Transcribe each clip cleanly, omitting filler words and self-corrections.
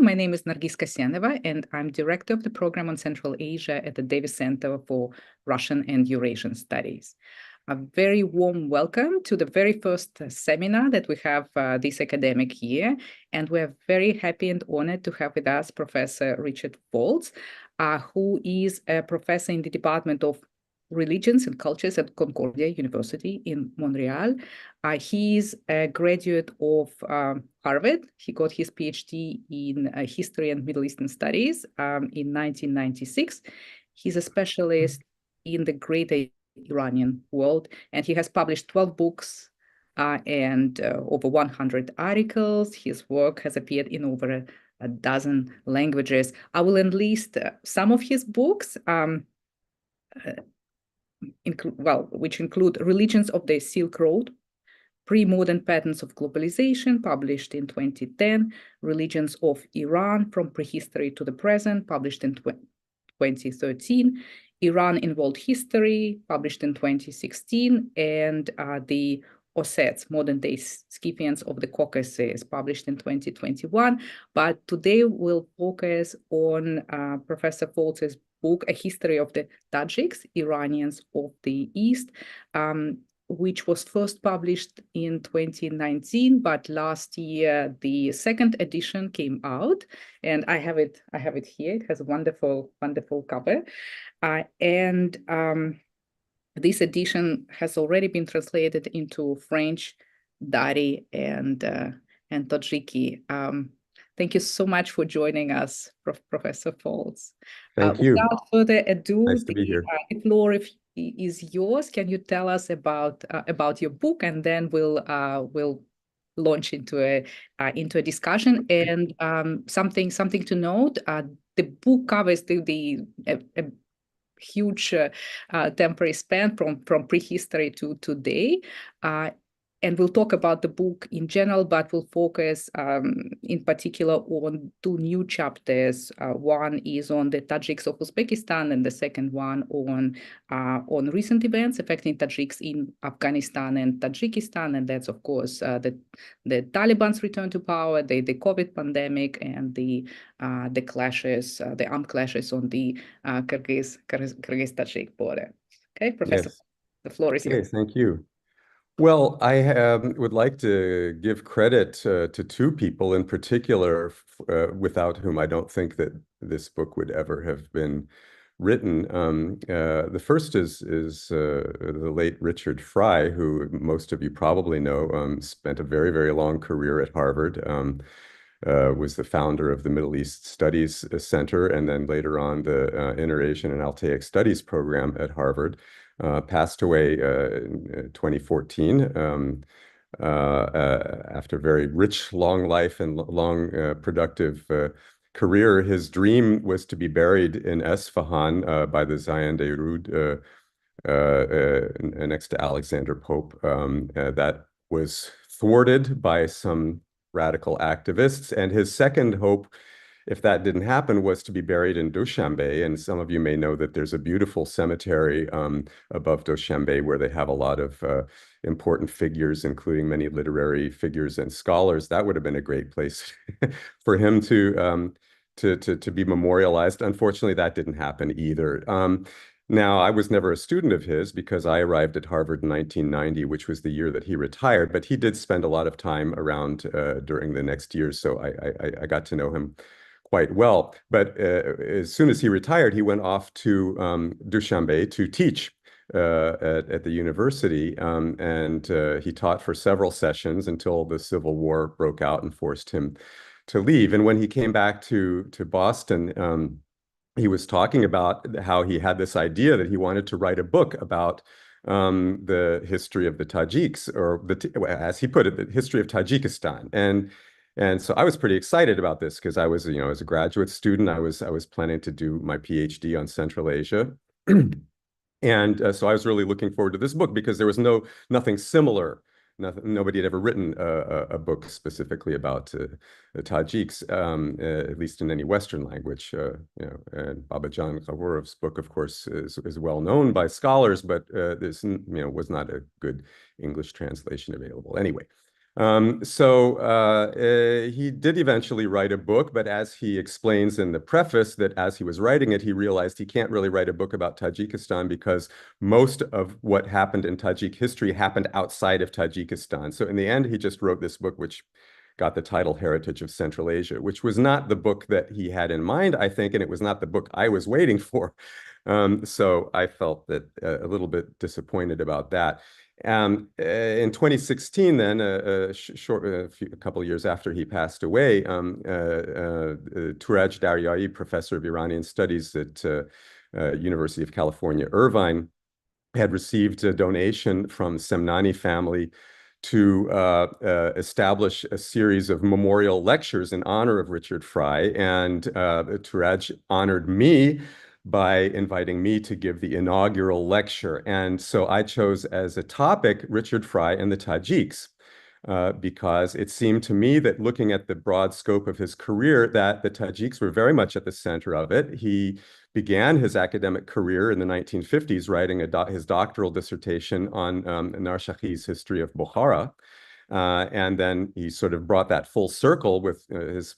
My name is Nargis Kasyanova, and I'm director of the program on Central Asia at the Davis Center for Russian and Eurasian Studies. A very warm welcome to the very first seminar that we have this academic year. And we're very happy and honored to have with us Professor Richard Foltz, who is a professor in the Department of Religions and Cultures at Concordia University in Montreal. He is a graduate of Harvard. He got his PhD in History and Middle Eastern Studies in 1996. He's a specialist in the Greater Iranian world, and he has published 12 books and over 100 articles. His work has appeared in over a dozen languages. I will enlist some of his books, which include Religions of the Silk Road, Pre-Modern Patterns of Globalization, published in 2010, Religions of Iran, From Prehistory to the Present, published in 2013, Iran in World History, published in 2016, and the Ossets, Modern-Day Scythians of the Caucasus, published in 2021. But today we'll focus on Professor Foltz's book, A History of the Tajiks, Iranians of the East, which was first published in 2019, but last year the second edition came out, and I have it here. It has a wonderful cover, and this edition has already been translated into French, Dari, and Tajiki. Thank you so much for joining us, Professor Foltz. Thank you. Without further ado, nice to be here. The floor is yours. Can you tell us about your book, and then we'll launch into a discussion. And something to note: the book covers a huge temporary span from prehistory to today. And we'll talk about the book in general, but we'll focus in particular on two new chapters. One is on the Tajiks of Uzbekistan, and the second one on recent events affecting Tajiks in Afghanistan and Tajikistan. And that's, of course, the Taliban's return to power, the COVID pandemic, and the clashes, the armed clashes on the Kyrgyz-Tajik border. Okay, Professor, yes. The floor is yours. Thank you. Well, I would like to give credit to two people in particular, without whom I don't think that this book would ever have been written. The first is the late Richard Fry, who most of you probably know, spent a very, very long career at Harvard, was the founder of the Middle East Studies Center, and then later on the Inter-Asian and Altaic Studies program at Harvard. Passed away in 2014 after a very rich, long life and long, productive career. His dream was to be buried in Esfahan by the Zayende Rud next to Alexander Pope. That was thwarted by some radical activists, and his second hope, if that didn't happen, was to be buried in Dushanbe. And some of you may know that there's a beautiful cemetery above Dushanbe where they have a lot of important figures, including many literary figures and scholars. That would have been a great place for him to be memorialized. Unfortunately, that didn't happen either. Now, I was never a student of his because I arrived at Harvard in 1990, which was the year that he retired, but he did spend a lot of time around during the next years, so I got to know him quite well. But as soon as he retired, he went off to Dushanbe to teach at the university, and he taught for several sessions until the Civil War broke out and forced him to leave. And when he came back to Boston, he was talking about how he had this idea that he wanted to write a book about the history of the Tajiks, or as he put it, the history of Tajikistan. And so I was pretty excited about this because I was, as a graduate student, I was planning to do my PhD on Central Asia. And so I was really looking forward to this book because there was nothing similar. Nobody had ever written a book specifically about the Tajiks, at least in any Western language. And Babajan Ghavurov's book, of course, is well known by scholars, but this was not a good English translation available. Anyway, He did eventually write a book, but as he explains in the preface, that as he was writing it, he realized he can't really write a book about Tajikistan because most of what happened in Tajik history happened outside of Tajikistan. So in the end, he just wrote this book, which got the title Heritage of Central Asia, which was not the book that he had in mind, I think, and it was not the book I was waiting for. So I felt that a little bit disappointed about that. In 2016, then, a couple of years after he passed away, Turaj Daryai, professor of Iranian studies at University of California, Irvine, had received a donation from the Semnani family to establish a series of memorial lectures in honor of Richard Fry. And Turaj honored me by inviting me to give the inaugural lecture. And so I chose as a topic Richard Fry and the Tajiks, because it seemed to me that looking at the broad scope of his career, that the Tajiks were very much at the center of it. He began his academic career in the 1950s writing his doctoral dissertation on Narshahi's history of Bukhara. And then he sort of brought that full circle with his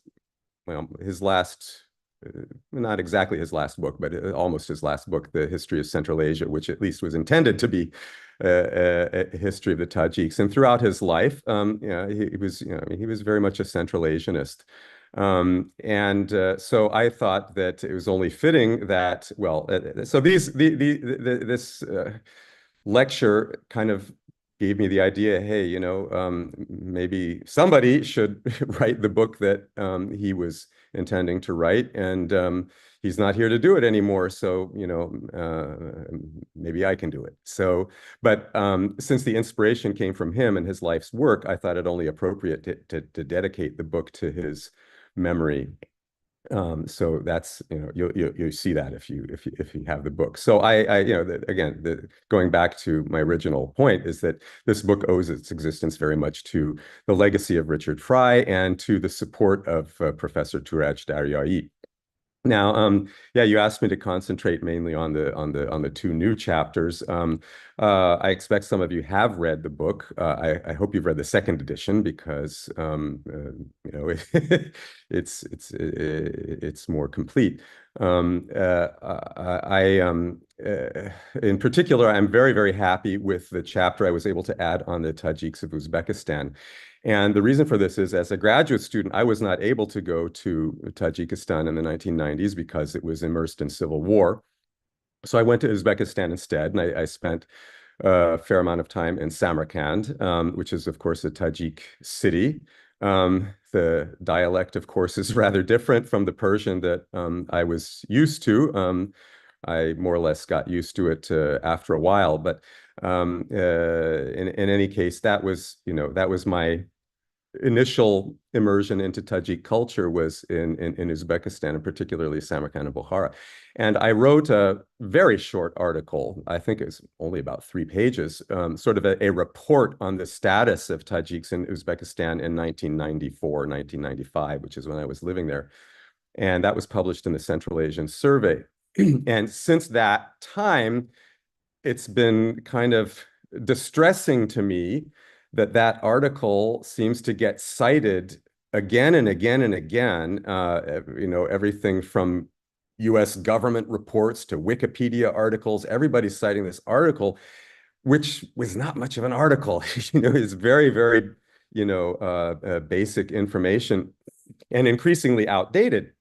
last, not exactly his last book, but almost his last book, The History of Central Asia, which at least was intended to be a history of the Tajiks. And throughout his life, he was very much a Central Asianist. So I thought that it was only fitting that, so this lecture kind of gave me the idea, hey, maybe somebody should write the book that he was intending to write, and he's not here to do it anymore, so maybe I can do it. So, but since the inspiration came from him and his life's work, I thought it only appropriate to dedicate the book to his memory. So that's, you see that if you have the book. So going back to my original point is that this book owes its existence very much to the legacy of Richard Fry and to the support of Professor Turaj Daryai. Now, you asked me to concentrate mainly on the two new chapters. I expect some of you have read the book. I hope you've read the second edition because it's more complete. In particular, I'm very, very happy with the chapter I was able to add on the Tajiks of Uzbekistan. And the reason for this is, as a graduate student, I was not able to go to Tajikistan in the 1990s because it was immersed in civil war. So I went to Uzbekistan instead, and I spent a fair amount of time in Samarkand, which is, of course, a Tajik city. The dialect, of course, is rather different from the Persian that I was used to. I more or less got used to it after a while, but in any case, that was my initial immersion into Tajik culture was in Uzbekistan, and particularly Samarkand and Bukhara. And I wrote a very short article, I think it's only about 3 pages, sort of a report on the status of Tajiks in Uzbekistan in 1994, 1995, which is when I was living there. And that was published in the Central Asian Survey. And since that time, it's been kind of distressing to me that article seems to get cited again and again and again. Everything from U.S. government reports to Wikipedia articles, everybody's citing this article, which was not much of an article. It's very, very, basic information and increasingly outdated.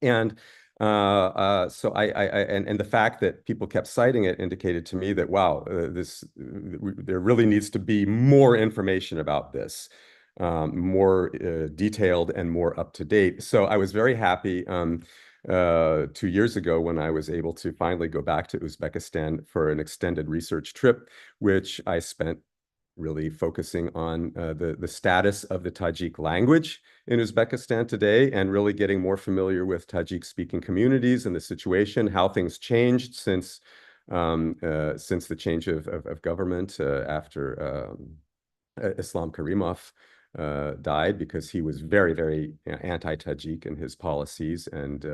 And so and the fact that people kept citing it indicated to me that, wow, there really needs to be more information about this, more detailed and more up to date. So I was very happy 2 years ago when I was able to finally go back to Uzbekistan for an extended research trip, which I spent really focusing on the status of the Tajik language in Uzbekistan today, and really getting more familiar with Tajik-speaking communities and the situation, how things changed since the change of government after Islam Karimov died, because he was very, very anti-Tajik in his policies, and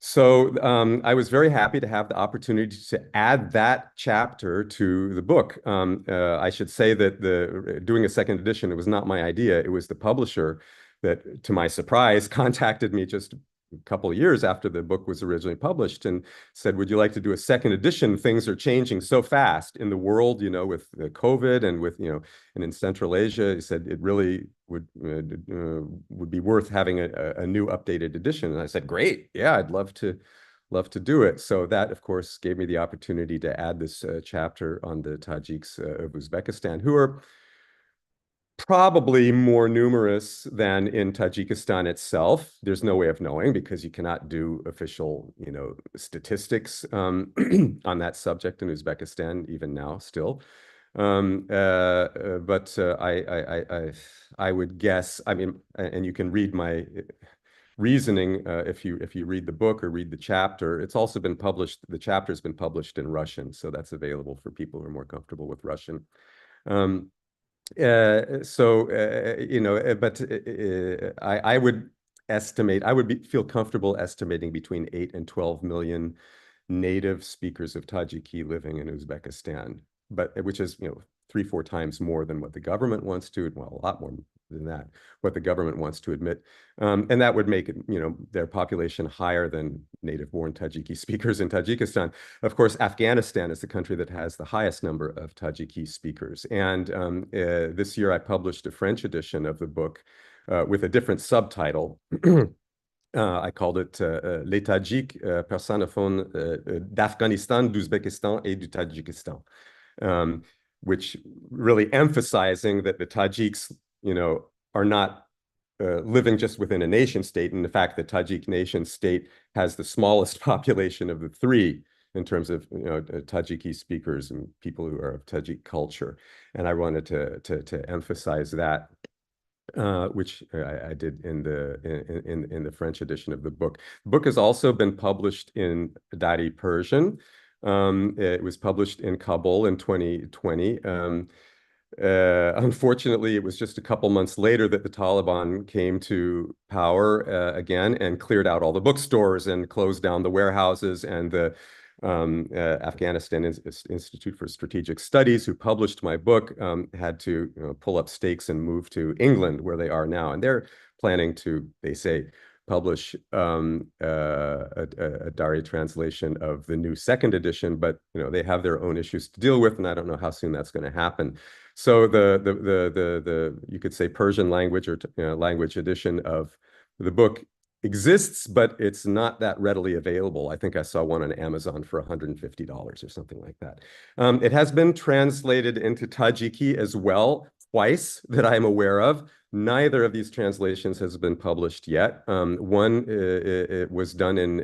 So I was very happy to have the opportunity to add that chapter to the book. I should say that doing a second edition, it was not my idea. It was the publisher that, to my surprise, contacted me just a couple of years after the book was originally published and said, would you like to do a second edition? Things are changing so fast in the world, with the COVID and with, and in Central Asia. He said it really would be worth having a new updated edition. And I said, great, yeah, I'd love to do it. So that, of course, gave me the opportunity to add this chapter on the Tajiks of Uzbekistan, who are probably more numerous than in Tajikistan itself. There's no way of knowing because you cannot do official, statistics on that subject in Uzbekistan, even now still. But I would guess, I mean, and you can read my reasoning if you read the book or read the chapter. It's also been published, the chapter's been published in Russian, so that's available for people who are more comfortable with Russian. But I would estimate, feel comfortable estimating between 8 and 12 million native speakers of Tajiki living in Uzbekistan, but which is, 3-4 times more than what the government wants to, well, a lot more than that, what the government wants to admit. And that would make it, their population higher than native-born Tajiki speakers in Tajikistan. Of course, Afghanistan is the country that has the highest number of Tajiki speakers. And this year I published a French edition of the book with a different subtitle. I called it Les Tajiks personnophones d'Afghanistan, d'Uzbekistan et du Tajikistan. Which really emphasizing that the Tajiks, are not living just within a nation state. And in fact, the Tajik nation state has the smallest population of the three in terms of, Tajiki speakers and people who are of Tajik culture. And I wanted to emphasize that, which I did in the French edition of the book. The book has also been published in Dari Persian. It was published in Kabul in 2020. Unfortunately, it was just a couple months later that the Taliban came to power again and cleared out all the bookstores and closed down the warehouses. And the Afghanistan Institute for Strategic Studies, who published my book, had to pull up stakes and move to England, where they are now. And they're planning to, they say, publish a Dari translation of the new second edition, but they have their own issues to deal with, and I don't know how soon that's going to happen. So the you could say Persian language or language edition of the book exists, but it's not that readily available. I think I saw one on Amazon for $150 or something like that. It has been translated into Tajiki as well, twice that I'm aware of. Neither of these translations has been published yet. One it was done in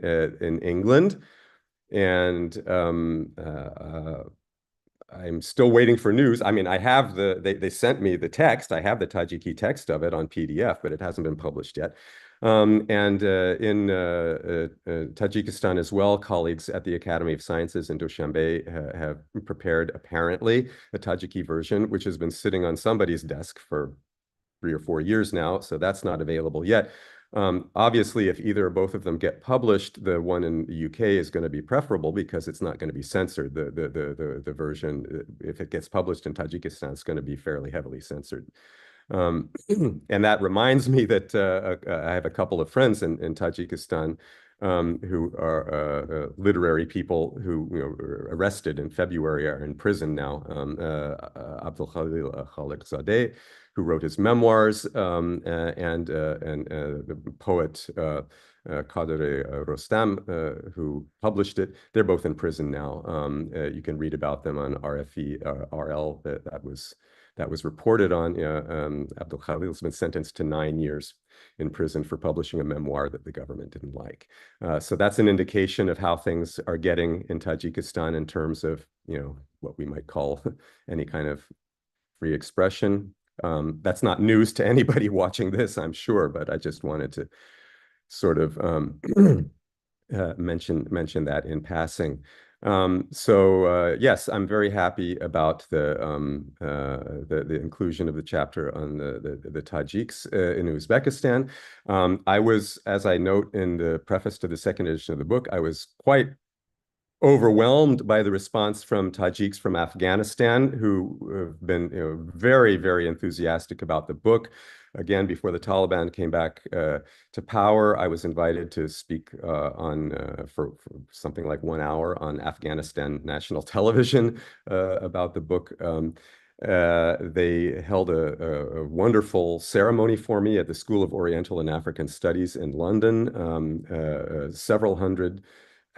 England, and I'm still waiting for news. I mean, I have they sent me the text. I have the Tajiki text of it on PDF, but it hasn't been published yet. And in Tajikistan as well, colleagues at the Academy of Sciences in Dushanbe have prepared apparently a Tajiki version, which has been sitting on somebody's desk for 3 or 4 years now, so that's not available yet. Obviously, if either or both of them get published, the one in the UK is going to be preferable because it's not going to be censored. The version, if it gets published in Tajikistan, it's going to be fairly heavily censored. And that reminds me that I have a couple of friends in Tajikistan who are literary people who were arrested in February, are in prison now. Abdul Khaliqzadeh, who wrote his memoirs, and the poet Qadr Rostam, who published it. They're both in prison now. You can read about them on RFE, RL. That was reported on. Abdul Khalil's been sentenced to 9 years in prison for publishing a memoir that the government didn't like. So that's an indication of how things are getting in Tajikistan in terms of, what we might call any kind of free expression. That's not news to anybody watching this, I'm sure, but I just wanted to sort of mention that in passing. Yes, I'm very happy about the inclusion of the chapter on the Tajiks in Uzbekistan. I was, as I note in the preface to the second edition of the book, I was quite overwhelmed by the response from Tajiks from Afghanistan, who have been, very, very enthusiastic about the book. Again, before the Taliban came back to power, I was invited to speak for something like 1 hour on Afghanistan national television about the book. They held a wonderful ceremony for me at the School of Oriental and African Studies in London. Several hundred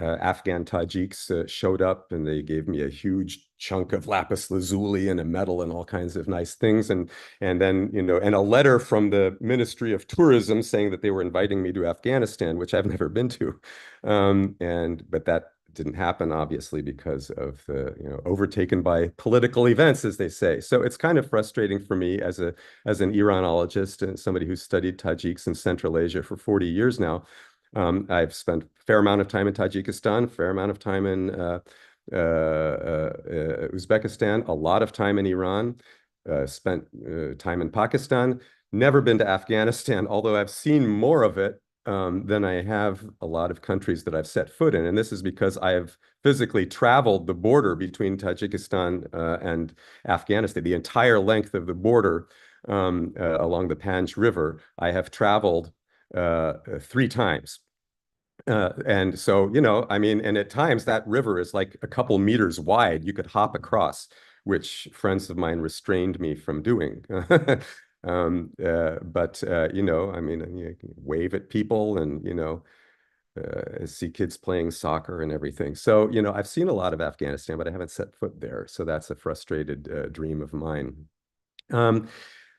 Afghan Tajiks showed up, and they gave me a huge chunk of lapis lazuli and a medal and all kinds of nice things, and then and a letter from the Ministry of Tourism saying that they were inviting me to Afghanistan, which I've never been to, but that didn't happen, obviously, because of the overtaken by political events, as they say. So it's kind of frustrating for me as an Iranologist and somebody who's studied Tajiks in Central Asia for 40 years now. I've spent a fair amount of time in Tajikistan, a fair amount of time in Uzbekistan, a lot of time in Iran, spent time in Pakistan, never been to Afghanistan, although I've seen more of it than I have a lot of countries that I've set foot in. And this is because I have physically traveled the border between Tajikistan and Afghanistan, the entire length of the border along the Panj River. I have traveled 3 times. And so, I mean, and at times that river is like a couple meters wide. You could hop across, which friends of mine restrained me from doing. I mean, you can wave at people and, see kids playing soccer and everything. So, I've seen a lot of Afghanistan, but I haven't set foot there. So that's a frustrated dream of mine.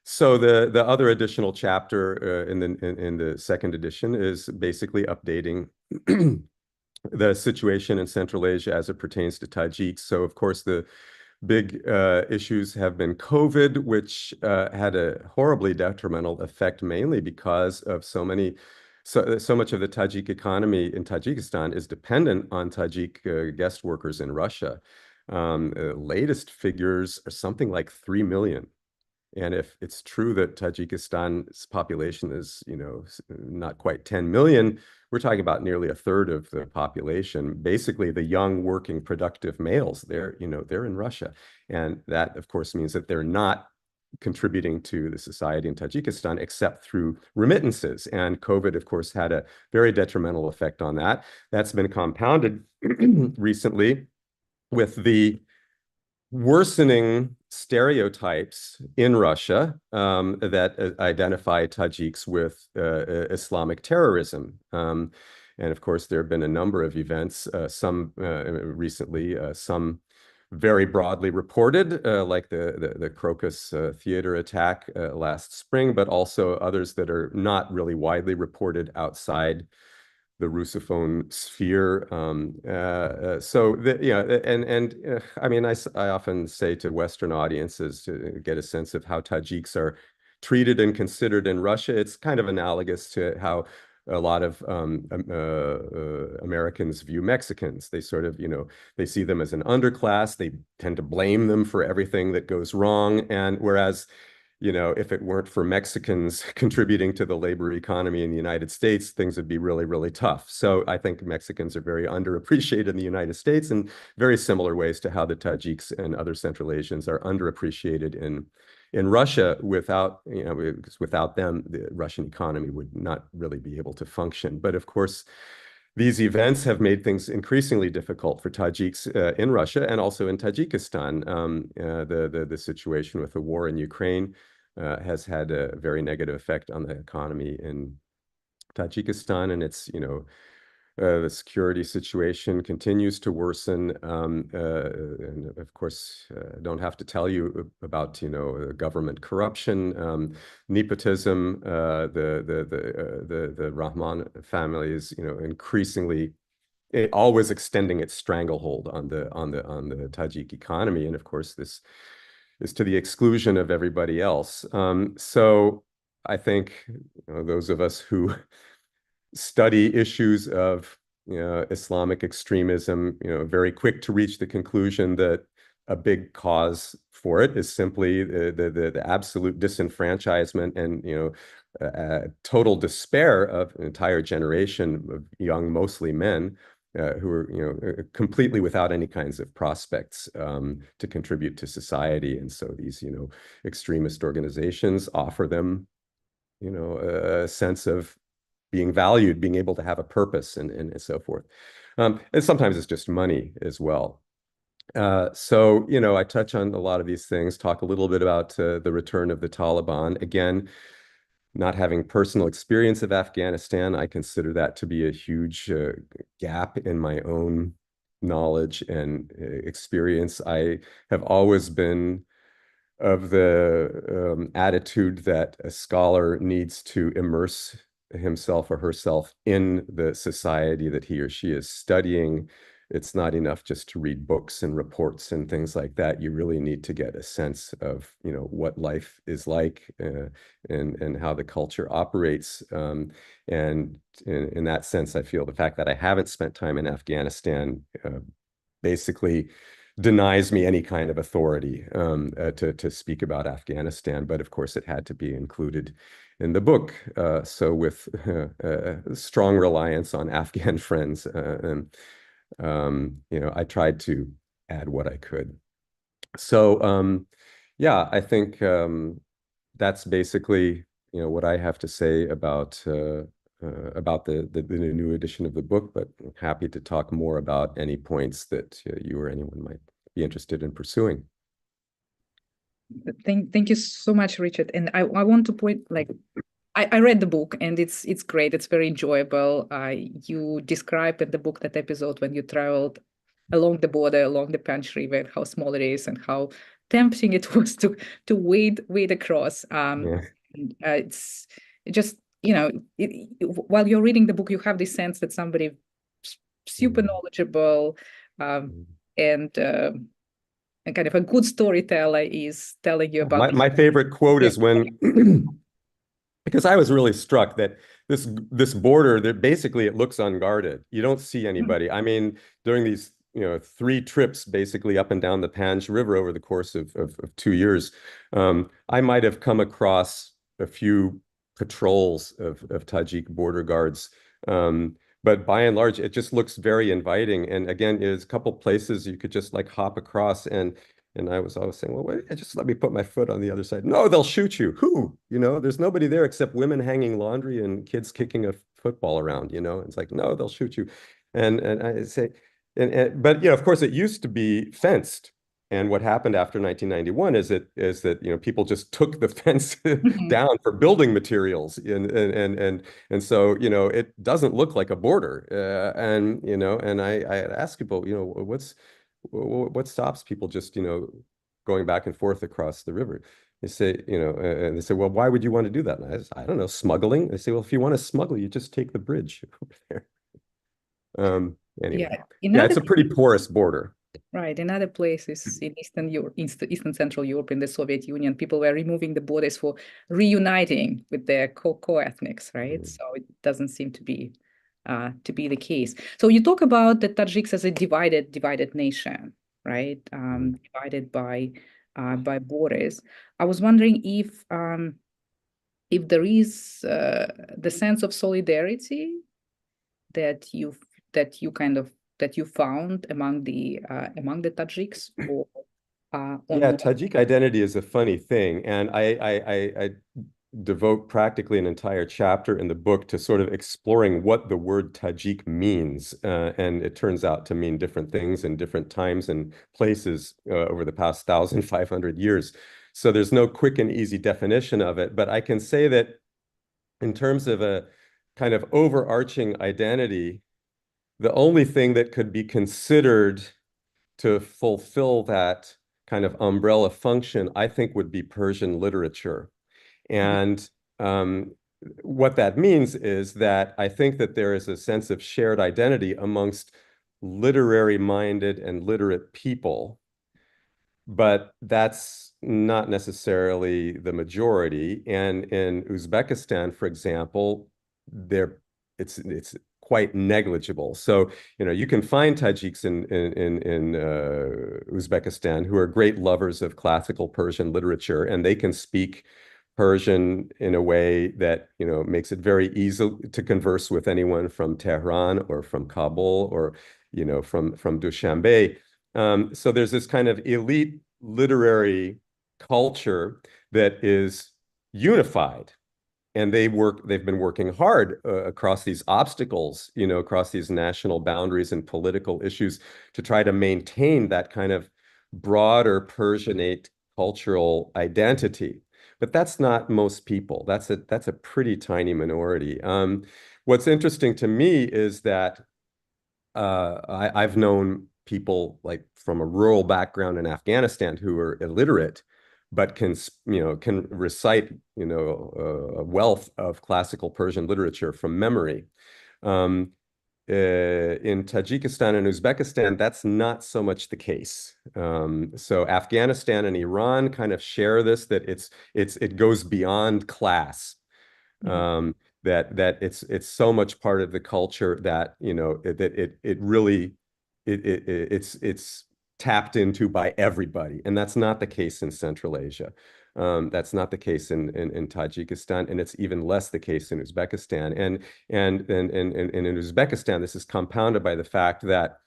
So the other additional chapter in the second edition is basically updating the situation in Central Asia as it pertains to Tajiks. So of course the big issues have been COVID, which had a horribly detrimental effect, mainly because of so much of the Tajik economy in Tajikistan is dependent on Tajik guest workers in Russia. Latest figures are something like 3 million. And if it's true that Tajikistan's population is, not quite 10 million, we're talking about nearly a third of the population. Basically, the young, working, productive males, they're in Russia. And that, of course, means that they're not contributing to the society in Tajikistan except through remittances. And COVID, of course, had a very detrimental effect on that. That's been compounded recently with the worsening stereotypes in Russia that identify Tajiks with Islamic terrorism. And of course, there have been a number of events, some recently, some very broadly reported, like the Crocus theater attack last spring, but also others that are not really widely reported outside the Russophone sphere. I mean, I often say to Western audiences to get a sense of how Tajiks are treated and considered in Russia. It's kind of analogous to how a lot of Americans view Mexicans. They sort of, they see them as an underclass. They tend to blame them for everything that goes wrong. And whereas if it weren't for Mexicans contributing to the labor economy in the United States, things would be really, really tough. So I think Mexicans are very underappreciated in the United States in very similar ways to how the Tajiks and other Central Asians are underappreciated in Russia. Without them, the Russian economy would not really be able to function. But of course, these events have made things increasingly difficult for Tajiks in Russia and also in Tajikistan. The situation with the war in Ukraine has had a very negative effect on the economy in Tajikistan, and it's, the security situation continues to worsen. And of course, don't have to tell you about, government corruption, nepotism, the Rahman family is, increasingly always extending its stranglehold on the Tajik economy. And of course, this is to the exclusion of everybody else. So I think those of us who study issues of Islamic extremism, very quick to reach the conclusion that a big cause for it is simply the absolute disenfranchisement and total despair of an entire generation of young, mostly men, who are completely without any kinds of prospects to contribute to society. And so these extremist organizations offer them a sense of being valued, being able to have a purpose, and so forth. And sometimes it's just money as well. So, I touch on a lot of these things, talk a little bit about the return of the Taliban. Again, not having personal experience of Afghanistan, I consider that to be a huge gap in my own knowledge and experience. I have always been of the attitude that a scholar needs to immerse himself or herself in the society that he or she is studying. It's not enough just to read books and reports and things like that. You really need to get a sense of, what life is like and how the culture operates. And in that sense, I feel the fact that I haven't spent time in Afghanistan basically denies me any kind of authority to speak about Afghanistan. But of course, it had to be included in the book. So with strong reliance on Afghan friends, I tried to add what I could. So yeah, I think that's basically what I have to say about the new edition of the book, but I'm happy to talk more about any points that you or anyone might be interested in pursuing. Thank you so much, Richard. And I want to point, I read the book and it's great. It's very enjoyable. You described in the book that episode when you traveled along the border, along the Panch River, and how small it is and how tempting it was to wade across. Yeah. It's just, while you're reading the book, you have this sense that somebody super knowledgeable and kind of a good storyteller is telling you about my favorite quote is when because I was really struck that this border, that basically it looks unguarded. You don't see anybody. I mean, during these 3 trips basically up and down the Panj River over the course of 2 years, I might have come across a few patrols of Tajik border guards. But by and large, it just looks very inviting. And again, there's a couple places you could just hop across. And I was always saying, well, wait, just let me put my foot on the other side. No, they'll shoot you. Who? There's nobody there except women hanging laundry and kids kicking a football around. It's like, no, they'll shoot you. And I say, but of course, it used to be fenced. And what happened after 1991 is that people just took the fence down for building materials, and so it doesn't look like a border. And I ask people, what stops people just going back and forth across the river? They say, and they say, well, why would you want to do that? And I don't know, smuggling. They say, well, if you want to smuggle, you just take the bridge over there. Anyway, yeah, it's a pretty porous border. Right. In other places in Eastern Europe, Eastern Central Europe, in the Soviet Union, people were removing the borders for reuniting with their co-ethnics, right? So it doesn't seem to be the case. So you talk about the Tajiks as a divided nation, right? Divided by borders. I was wondering if there is the sense of solidarity that you found among the Tajiks, or yeah, Tajik identity is a funny thing, and I devote practically an entire chapter in the book to sort of exploring what the word Tajik means, and it turns out to mean different things in different times and places over the past 1,500 years. So there's no quick and easy definition of it, but I can say that in terms of a kind of overarching identity, the only thing that could be considered to fulfill that kind of umbrella function, I think, would be Persian literature. And what that means is that I think that there is a sense of shared identity amongst literary-minded and literate people, but that's not necessarily the majority. And in Uzbekistan, for example, it's quite negligible. So, you can find Tajiks in Uzbekistan who are great lovers of classical Persian literature, and they can speak Persian in a way that, makes it very easy to converse with anyone from Tehran or from Kabul or, from Dushanbe. So there's this kind of elite literary culture that is unified. And they've been working hard across these obstacles, across these national boundaries and political issues to try to maintain that kind of broader Persianate cultural identity. But that's not most people. That's a pretty tiny minority. What's interesting to me is that I've known people like from a rural background in Afghanistan who are illiterate, but can recite, a wealth of classical Persian literature from memory. In Tajikistan and Uzbekistan, that's not so much the case. So Afghanistan and Iran kind of share this, that it goes beyond class. That it's so much part of the culture that it's tapped into by everybody, and that's not the case in Central Asia. That's not the case in Tajikistan, and it's even less the case in Uzbekistan. And in Uzbekistan, this is compounded by the fact that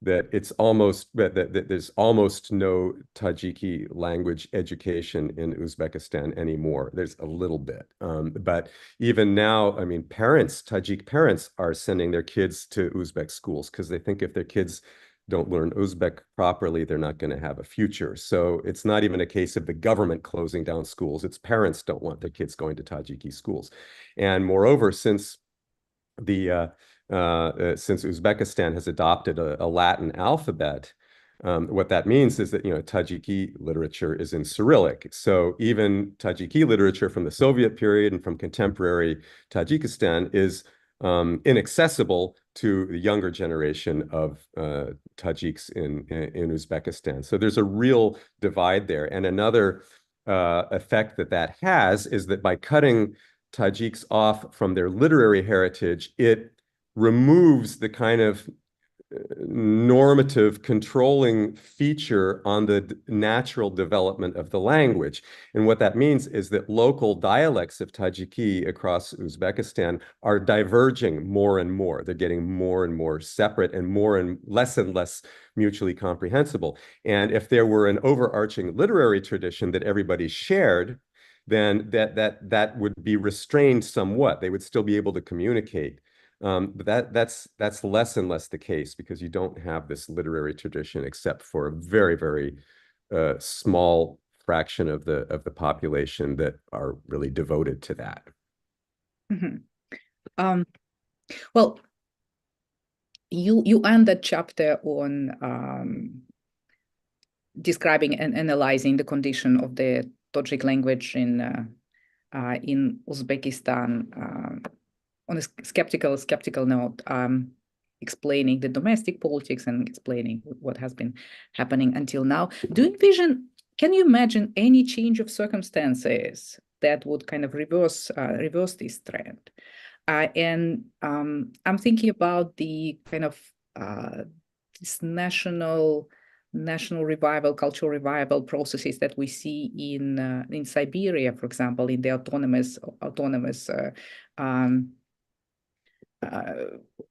that there's almost no Tajiki language education in Uzbekistan anymore. There's a little bit, but even now, I mean, Tajik parents are sending their kids to Uzbek schools because they think if their kids don't learn Uzbek properly, they're not going to have a future. So it's not even a case of the government closing down schools. It's parents don't want their kids going to Tajiki schools. And moreover, since Uzbekistan has adopted a Latin alphabet, what that means is that, Tajiki literature is in Cyrillic. So even Tajiki literature from the Soviet period and from contemporary Tajikistan is inaccessible to the younger generation of Tajiks in Uzbekistan. So there's a real divide there. And another effect that has is that by cutting Tajiks off from their literary heritage, it removes the kind of normative controlling feature on the natural development of the language. And what that means is that local dialects of Tajiki across Uzbekistan are diverging more and more. They're getting more and more separate and less mutually comprehensible. And if there were an overarching literary tradition that everybody shared, then that would be restrained somewhat. They would still be able to communicate. But that's less and less the case because you don't have this literary tradition except for a very, very small fraction of the population that are really devoted to that. Well, you end that chapter on describing and analyzing the condition of the Tajik language in Uzbekistan. On a skeptical note, explaining the domestic politics and explaining what has been happening until now. Can you imagine any change of circumstances that would kind of reverse this trend? And I'm thinking about the kind of this national revival, cultural revival processes that we see in Siberia, for example, in the autonomous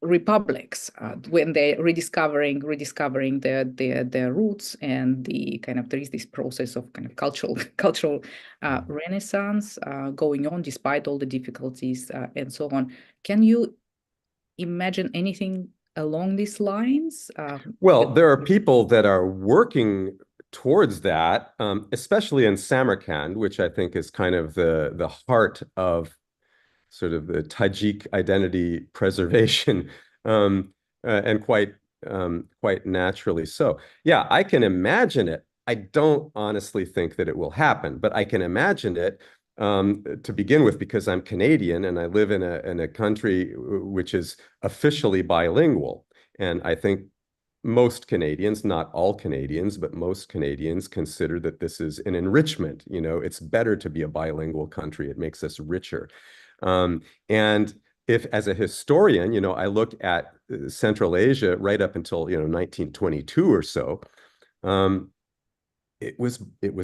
republics, when they're rediscovering their roots, and there is this process of kind of cultural renaissance going on despite all the difficulties and so on. Can you imagine anything along these lines? Well, there are people that are working towards that, especially in Samarkand, which I think is kind of the heart of sort of the Tajik identity preservation, and quite naturally so. Yeah, I can imagine it. I don't honestly think that it will happen, but I can imagine it to begin with because I'm Canadian and I live in a country which is officially bilingual, and I think most Canadians, not all Canadians, but most Canadians consider that this is an enrichment. It's better to be a bilingual country. It makes us richer. And if as a historian, I look at Central Asia right up until, 1922 or so, it was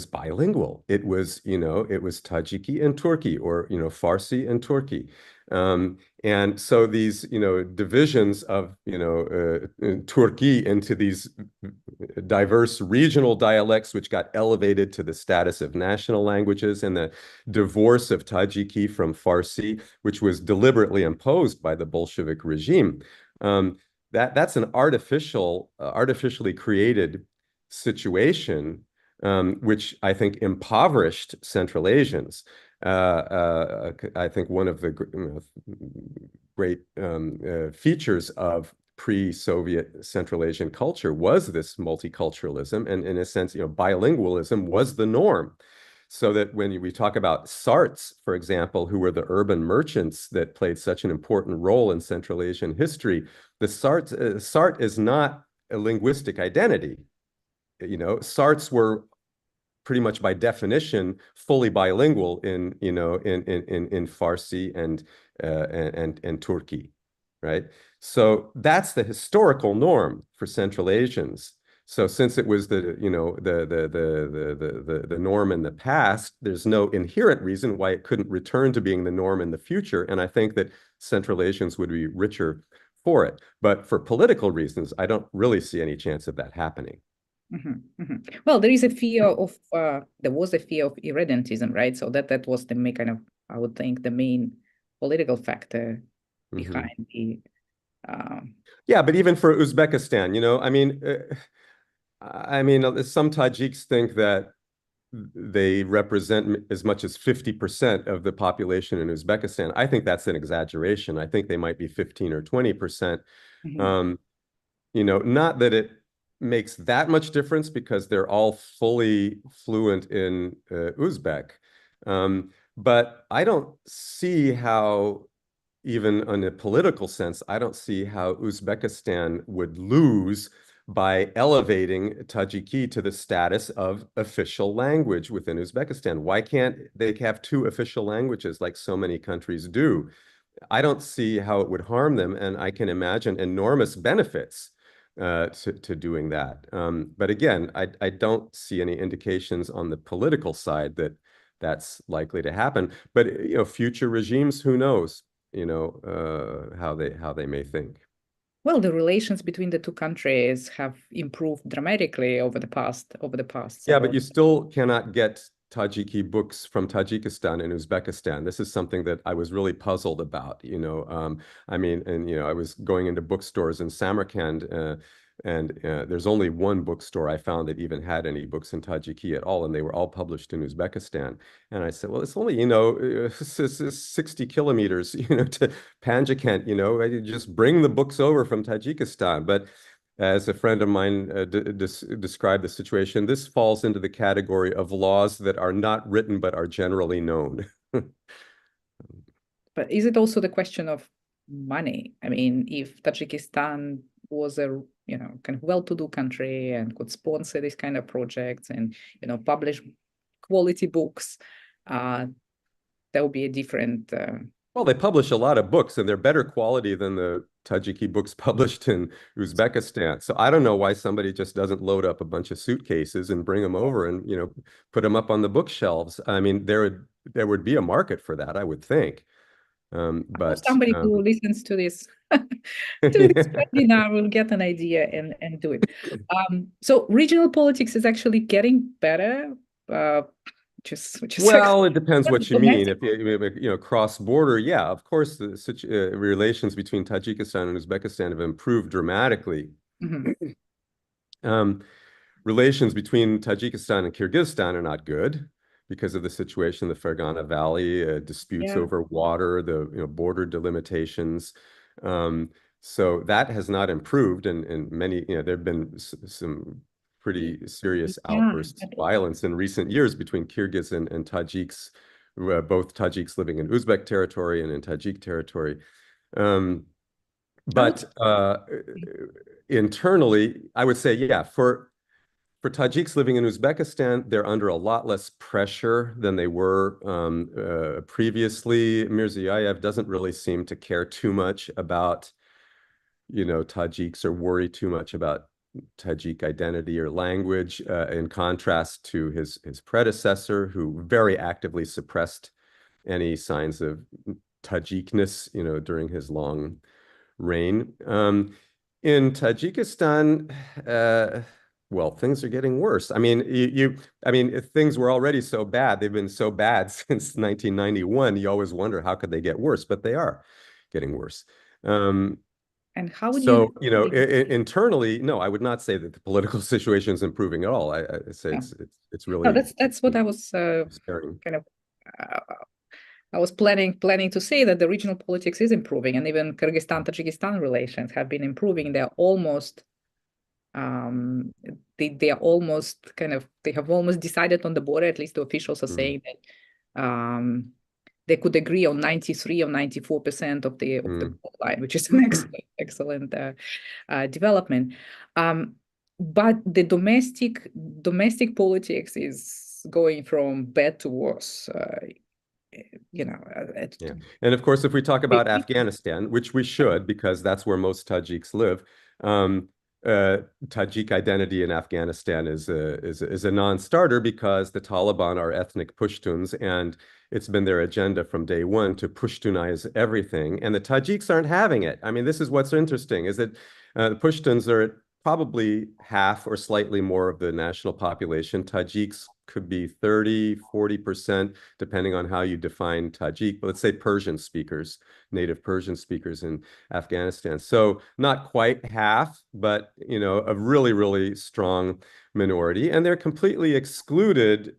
bilingual. It was Tajiki and Turki, or Farsi and Turki. And so these divisions of Turki into these diverse regional dialects, which got elevated to the status of national languages, and the divorce of Tajiki from Farsi, which was deliberately imposed by the Bolshevik regime. That's an artificially created situation, which I think impoverished Central Asians. I think one of the great features of pre-Soviet Central Asian culture was this multiculturalism, and in a sense, bilingualism was the norm. So that when we talk about Sarts, for example, who were the urban merchants that played such an important role in Central Asian history, the Sart is not a linguistic identity. Sarts were pretty much by definition fully bilingual in Farsi and Turki, right? So that's the historical norm for Central Asians. So since it was the norm in the past, there's no inherent reason why it couldn't return to being the norm in the future. And I think that Central Asians would be richer for it. But for political reasons, I don't really see any chance of that happening. Well, there was a fear of irredentism, right? So that was the main kind of, I would think, the main political factor behind the. Yeah, but even for Uzbekistan, some Tajiks think that they represent as much as 50% of the population in Uzbekistan. I think that's an exaggeration. I think they might be 15 or 20%. Not that it makes that much difference because they're all fully fluent in Uzbek. But I don't see how, even in a political sense, I don't see how Uzbekistan would lose by elevating Tajiki to the status of official language within Uzbekistan. Why can't they have two official languages like so many countries do? I don't see how it would harm them, and I can imagine enormous benefits to doing that. But again, I don't see any indications on the political side that that's likely to happen. But future regimes, who knows? How they may think. Well, the relations between the two countries have improved dramatically over the past. Yeah, but you still cannot get Tajiki books from Tajikistan and Uzbekistan. This is something that I was really puzzled about. I was going into bookstores in Samarkand, and there's only one bookstore I found that even had any books in Tajiki at all, and they were all published in Uzbekistan. And I said, well, it's only 60 kilometers to Panjikent. I just bring the books over from Tajikistan. But as a friend of mine described the situation, this falls into the category of laws that are not written but are generally known. But is it also the question of money? I mean, if Tajikistan was a kind of well-to-do country and could sponsor these kind of projects and publish quality books, that would be a different. Well, they publish a lot of books, and they're better quality than the Tajiki books published in Uzbekistan. So I don't know why somebody just doesn't load up a bunch of suitcases and bring them over and put them up on the bookshelves. I mean, there would be a market for that, I would think. But somebody who listens to this webinar will get an idea and do it. So regional politics is actually getting better. Which is well, it depends what you mean. If you cross border, yeah, of course, the relations between Tajikistan and Uzbekistan have improved dramatically. Relations between Tajikistan and Kyrgyzstan are not good because of the situation in the Fergana Valley, disputes over water, the border delimitations. So that has not improved, and many there have been some pretty serious outbursts of violence in recent years between Kyrgyz and Tajiks, both Tajiks living in Uzbek territory and in Tajik territory. But internally, I would say, yeah, for for Tajiks living in Uzbekistan, they're under a lot less pressure than they were previously. Mirziyoyev doesn't really seem to care too much about, Tajiks, or worry too much about Tajik identity or language, in contrast to his predecessor, who very actively suppressed any signs of Tajikness, during his long reign. In Tajikistan, well, things are getting worse. I mean, things were already so bad. They've been so bad since 1991. You always wonder, how could they get worse? But they are getting worse. And how would So, you internally, no, I would not say that the political situation is improving at all. I say it's really. No, that's what I was kind of. I was planning to say that the regional politics is improving, and even Kyrgyzstan-Tajikistan relations have been improving. They're almost, they are almost they have almost decided on the border. At least the officials are saying that they could agree on 93 or 94% of the line, which is an excellent development. But the domestic politics is going from bad to worse. Yeah. And of course, if we talk about Afghanistan, which we should, because that's where most Tajiks live, Tajik identity in Afghanistan is a non-starter, because the Taliban are ethnic Pashtuns, and it's been their agenda from day one to Pashtunize everything. And the Tajiks aren't having it. I mean, this is what's interesting, is that the Pashtuns are probably half or slightly more of the national population. Tajiks could be 30, 40%, depending on how you define Tajik. But let's say Persian speakers, native Persian speakers in Afghanistan. So not quite half, but, a really, really strong minority. And they're completely excluded,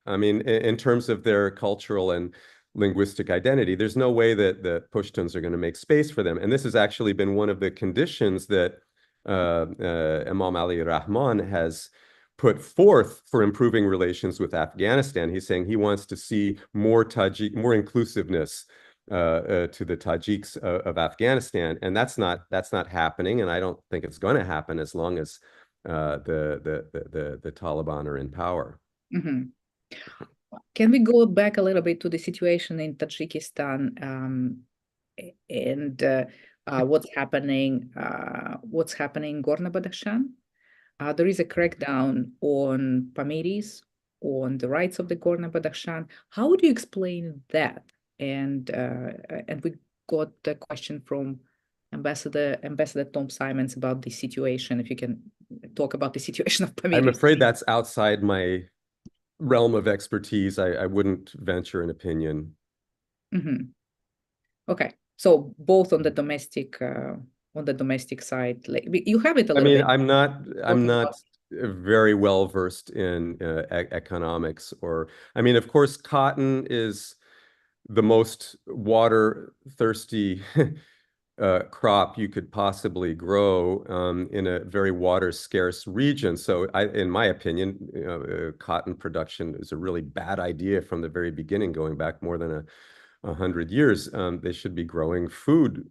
I mean, in terms of their cultural and linguistic identity. There's no way that the Pashtuns are going to make space for them. And this has actually been one of the conditions that Imam Ali Rahman has put forth for improving relations with Afghanistan. He's saying he wants to see more inclusiveness to the Tajiks of Afghanistan, and that's not happening. And I don't think it's going to happen as long as the Taliban are in power. Can we go back a little bit to the situation in Tajikistan and what's happening in Gorno-Badakhshan? There is a crackdown on Pamiris, on the rights of the Gorno-Badakhshan. How would you explain that? And we got a question from Ambassador Tom Simons about the situation. If you can talk about the situation of Pamiris. I'm afraid that's outside my realm of expertise. I wouldn't venture an opinion. Okay, so both on the domestic side, like you have it a little bit. I'm not very well versed in economics, or of course, cotton is the most water thirsty crop you could possibly grow in a very water scarce region. So in my opinion, cotton production is a really bad idea from the very beginning, going back more than 100 years. They should be growing food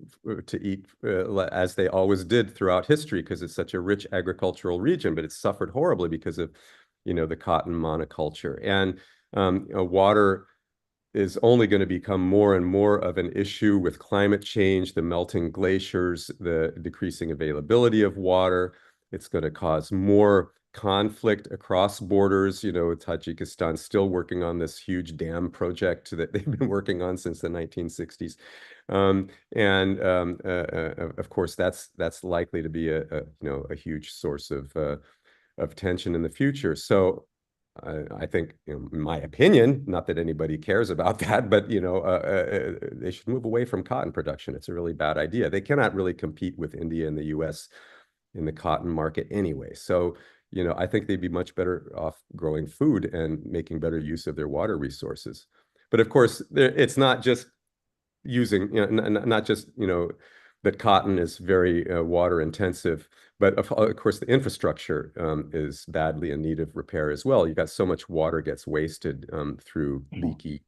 to eat as they always did throughout history, because it's such a rich agricultural region, but it's suffered horribly because of, the cotton monoculture. And water is only going to become more and more of an issue with climate change, the melting glaciers, the decreasing availability of water. It's going to cause more conflict across borders. Tajikistan still working on this huge dam project that they've been working on since the 1960s. Of course, that's likely to be a huge source of tension in the future. So I think, in my opinion, not that anybody cares about that, but they should move away from cotton production. It's a really bad idea. They cannot really compete with India and the US in the cotton market anyway. So, I think they'd be much better off growing food and making better use of their water resources. But of course, it's not just using, not just, that cotton is very water intensive, but of course the infrastructure is badly in need of repair as well. You've got so much water gets wasted through leaky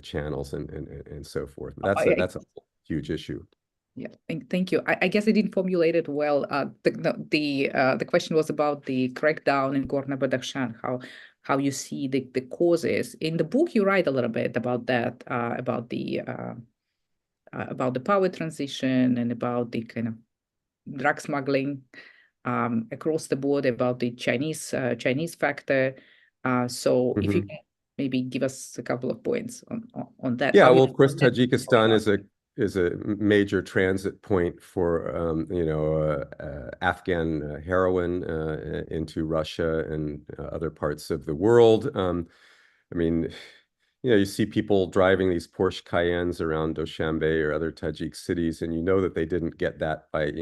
channels and so forth. That's a huge issue. Yeah, thank you. I guess I didn't formulate it well. The question was about the crackdown in Gorno-Badakhshan, how you see the causes. In the book, you write a little bit about that, about the power transition and about the kind of drug smuggling across the board, about the Chinese factor. So if you can maybe give us a couple of points on that. Yeah, How well, you of course, Tajikistan is a major transit point for Afghan heroin into Russia and other parts of the world. I mean, you see people driving these Porsche Cayennes around Dushanbe or other Tajik cities, and you know that they didn't get that by,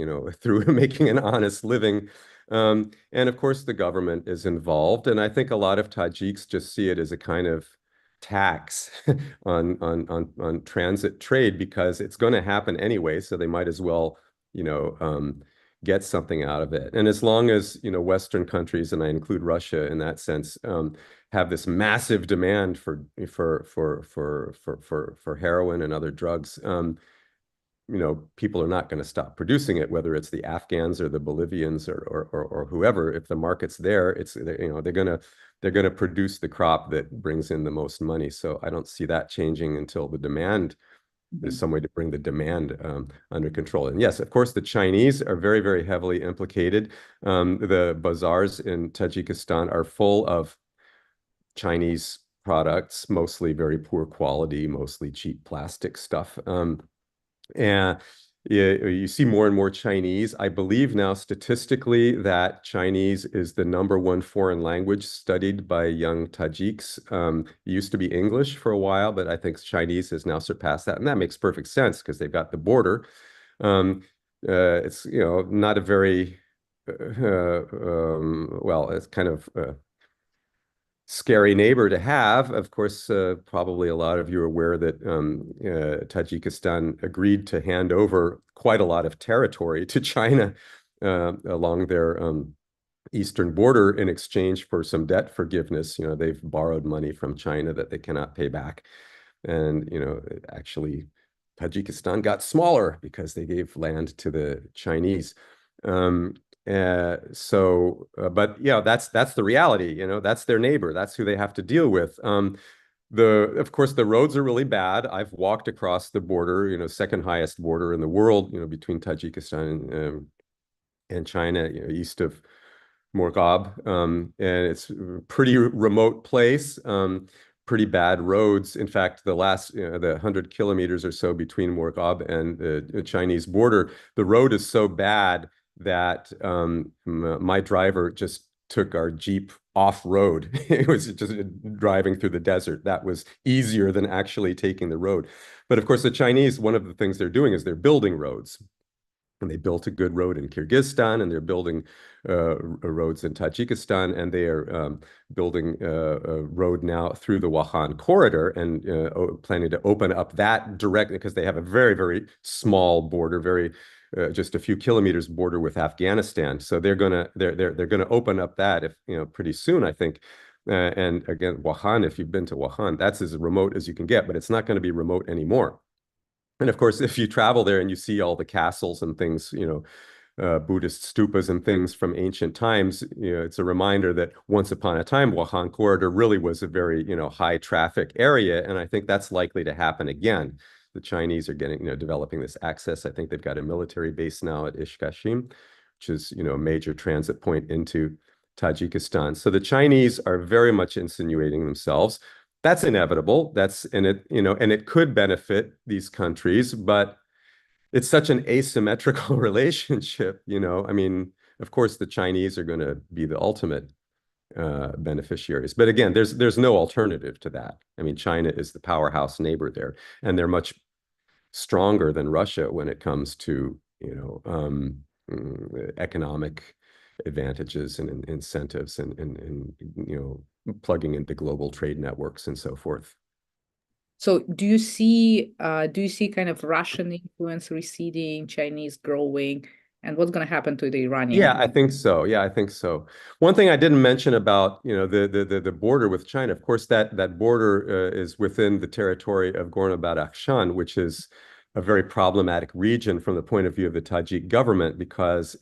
through making an honest living. And of course, the government is involved. And I think a lot of Tajiks just see it as a kind of tax on transit trade because it's going to happen anyway. So they might as well, get something out of it. And as long as, Western countries, and I include Russia in that sense, have this massive demand for heroin and other drugs, people are not going to stop producing it, whether it's the Afghans or the Bolivians or whoever. If the market's there, they're gonna produce the crop that brings in the most money. So I don't see that changing until the demand there's some way to bring the demand under control. And yes, of course, the Chinese are very, very heavily implicated. The bazaars in Tajikistan are full of Chinese products, mostly very poor quality, mostly cheap plastic stuff. And you see more and more Chinese. I believe now statistically that Chinese is the #1 foreign language studied by young Tajiks. It used to be English for a while, but I think Chinese has now surpassed that. And that makes perfect sense because they've got the border. It's, not a very, well, it's kind of scary neighbor to have. Of course, probably a lot of you are aware that Tajikistan agreed to hand over quite a lot of territory to China along their eastern border in exchange for some debt forgiveness. They've borrowed money from China that they cannot pay back. And, actually, Tajikistan got smaller because they gave land to the Chinese. But yeah, that's the reality, that's their neighbor. That's who they have to deal with. Of course, the roads are really bad. I've walked across the border, second highest border in the world, between Tajikistan and China, east of Morghab. And it's a pretty remote place. Pretty bad roads. In fact, the 100 kilometers or so between Morghab and the Chinese border, the road is so bad that my driver just took our Jeep off-road. It was just driving through the desert. That was easier than actually taking the road. But of course, the Chinese, one of the things they're doing is they're building roads. And they built a good road in Kyrgyzstan, and they're building roads in Tajikistan, and they are building a road now through the Wakhan corridor and planning to open up that directly because they have a very, very small border, just a few kilometers border with Afghanistan. So they're gonna open up that pretty soon, I think. And again, Wakhan, if you've been to Wakhan, that's as remote as you can get, but it's not going to be remote anymore. And of course, if you travel there and you see all the castles and things, Buddhist stupas and things from ancient times, it's a reminder that once upon a time, Wakhan corridor really was a very, high traffic area. And I think that's likely to happen again. The Chinese are developing this access. I think they've got a military base now at Ishkashim, which is, a major transit point into Tajikistan. So the Chinese are very much insinuating themselves. That's inevitable. And it could benefit these countries, but it's such an asymmetrical relationship. I mean, of course, the Chinese are going to be the ultimate beneficiaries. But again, there's no alternative to that. I mean, China is the powerhouse neighbor there, and they're much stronger than Russia when it comes to, economic advantages and incentives and plugging into global trade networks and so forth. So do you see kind of Russian influence receding, Chinese growing, and what's going to happen to the Iranian? Yeah, I think so. Yeah, I think so. One thing I didn't mention about, the border with China, of course, that border is within the territory of Gorno-Badakhshan, which is a very problematic region from the point of view of the Tajik government because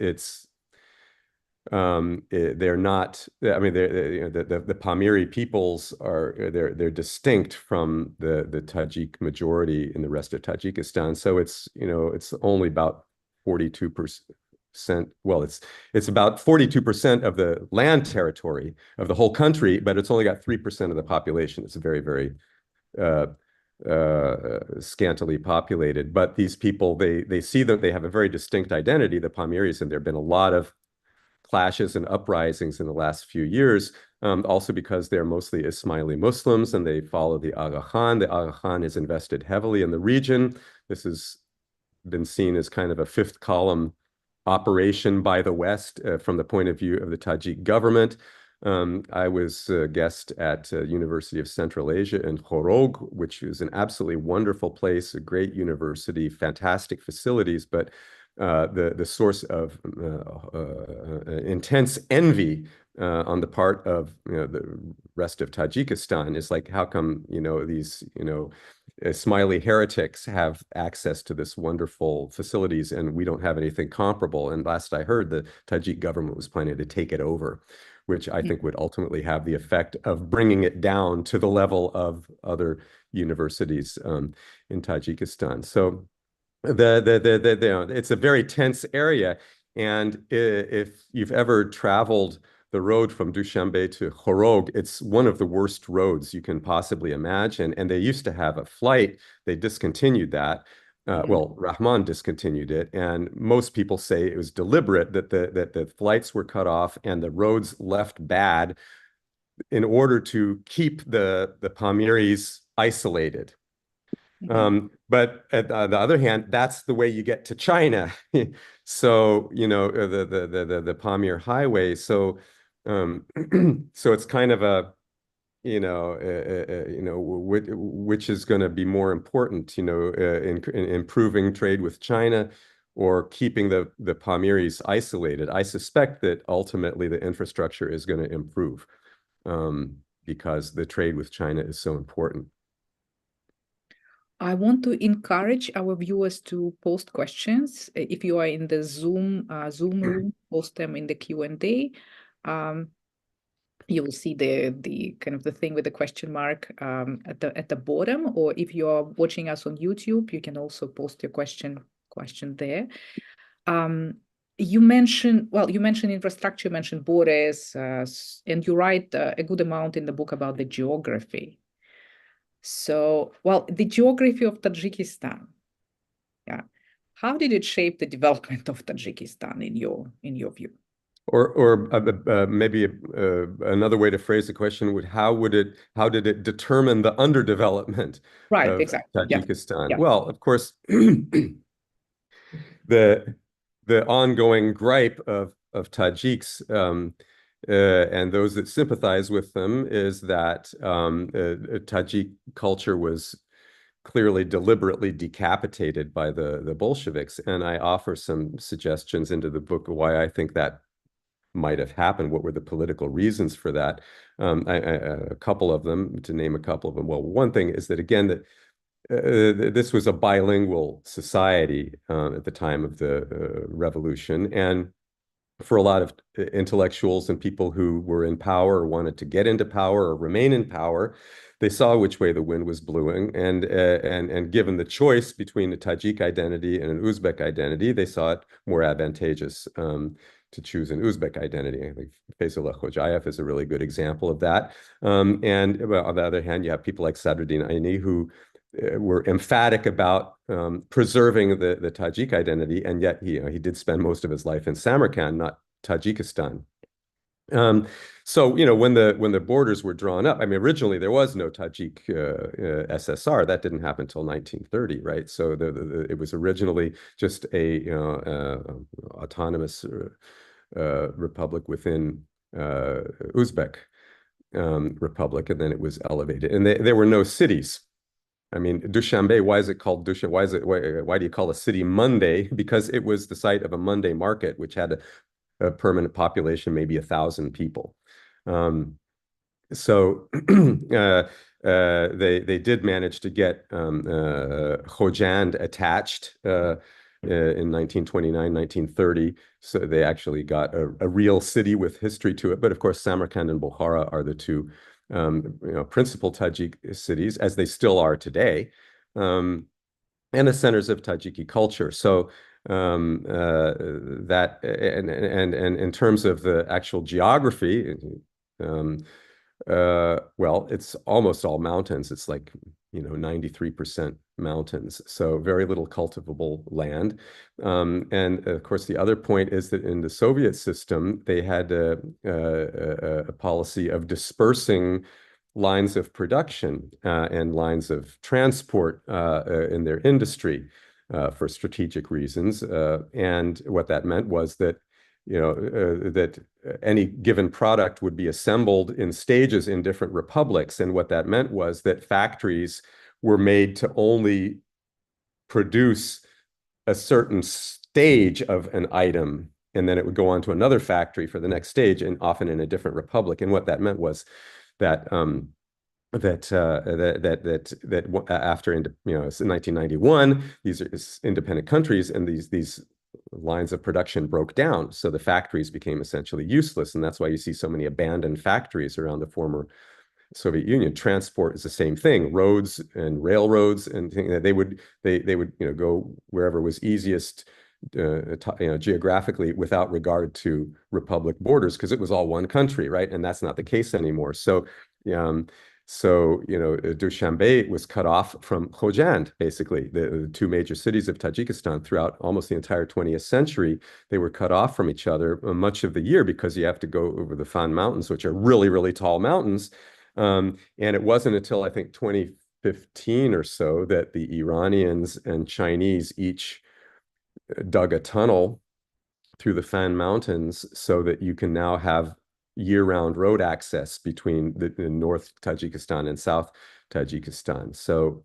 they're not. I mean, the Pamiri peoples they're distinct from the Tajik majority in the rest of Tajikistan. So it's only about 42%. Well, it's about 42% of the land territory of the whole country, but it's only got 3% of the population. It's a very, very uh, scantily populated. But these people, they see that they have a very distinct identity, the Pamiris, and there have been a lot of clashes and uprisings in the last few years, also because they're mostly Ismaili Muslims and they follow the Aga Khan. The Aga Khan has invested heavily in the region. This has been seen as kind of a fifth column operation by the West from the point of view of the Tajik government. I was a guest at University of Central Asia in Khorog, which is an absolutely wonderful place, a great university, fantastic facilities, but the source of intense envy on the part of the rest of Tajikistan is like, how come these Ismaili heretics have access to this wonderful facilities and we don't have anything comparable? And last I heard, the Tajik government was planning to take it over, which I think would ultimately have the effect of bringing it down to the level of other universities in Tajikistan. So it's a very tense area. And if you've ever traveled the road from Dushanbe to Khorog, it's one of the worst roads you can possibly imagine. And they used to have a flight. They discontinued that. Well, Rahman discontinued it. And most people say it was deliberate that the flights were cut off and the roads left bad in order to keep the Pamiris isolated. But at the other hand, that's the way you get to China. So, the Pamir Highway. So, so it's kind of a, which is going to be more important, in improving trade with China or keeping the Pamiris isolated. I suspect that ultimately the infrastructure is going to improve because the trade with China is so important. I want to encourage our viewers to post questions. If you are in the Zoom room, post them in the Q&A. You will see the kind of the thing with the question mark at the bottom. Or if you are watching us on YouTube, you can also post your question there. You mentioned infrastructure, you mentioned borders, and you write a good amount in the book about the geography. So, the geography of Tajikistan, how did it shape the development of Tajikistan in your view? Or maybe another way to phrase the question would, how did it determine the underdevelopment of exactly. Tajikistan? Yeah. Well, of course, the ongoing gripe of Tajiks and those that sympathize with them is that Tajik culture was clearly deliberately decapitated by the Bolsheviks. And I offer some suggestions into the book of why I think that might have happened. What were the political reasons for that? A couple of them, to name a couple of them. Well, one thing is that, again, that this was a bilingual society at the time of the revolution. And for a lot of intellectuals and people who were in power or wanted to get into power or remain in power, they saw which way the wind was blowing. And given the choice between a Tajik identity and an Uzbek identity, they saw it more advantageous to choose an Uzbek identity. I think Feyzullah Khojayev is a really good example of that. And on the other hand, you have people like Sadruddin Aini who were emphatic about preserving the Tajik identity, and yet he did spend most of his life in Samarkand, not Tajikistan. So when the borders were drawn up, I mean, originally there was no Tajik SSR. That didn't happen until 1930, right? So it was originally just a autonomous republic within Uzbek republic, and then it was elevated. And there were no cities. I mean, Dushanbe, why is it called Dushanbe? Why do you call a city Monday? Because it was the site of a Monday market, which had a permanent population, maybe 1,000 people. So they did manage to get Khojand attached in 1929, 1930. So they actually got a real city with history to it. But of course, Samarkand and Bukhara are the two principal Tajik cities, as they still are today, and the centers of Tajiki culture. So that and in terms of the actual geography, well, it's almost all mountains. It's like 93% mountains, so very little cultivable land. And of course, the other point is that in the Soviet system, they had a policy of dispersing lines of production and lines of transport in their industry for strategic reasons. And what that meant was that that any given product would be assembled in stages in different republics. And what that meant was that factories were made to only produce a certain stage of an item, and then it would go on to another factory for the next stage, and often in a different republic. And what that meant was that after in 1991, these are independent countries, and these lines of production broke down, so the factories became essentially useless, and that's why you see so many abandoned factories around the former Soviet Union. Transport is the same thing. Roads and railroads, and they would go wherever was easiest geographically, without regard to republic borders, because it was all one country, right? And that's not the case anymore. So Dushanbe was cut off from Khojand, basically, the two major cities of Tajikistan. Throughout almost the entire 20th century, they were cut off from each other much of the year, because you have to go over the Fan Mountains, which are really, really tall mountains. And it wasn't until, I think, 2015 or so that the Iranians and Chinese each dug a tunnel through the Fan Mountains so that you can now have year-round road access between the North Tajikistan and South Tajikistan. So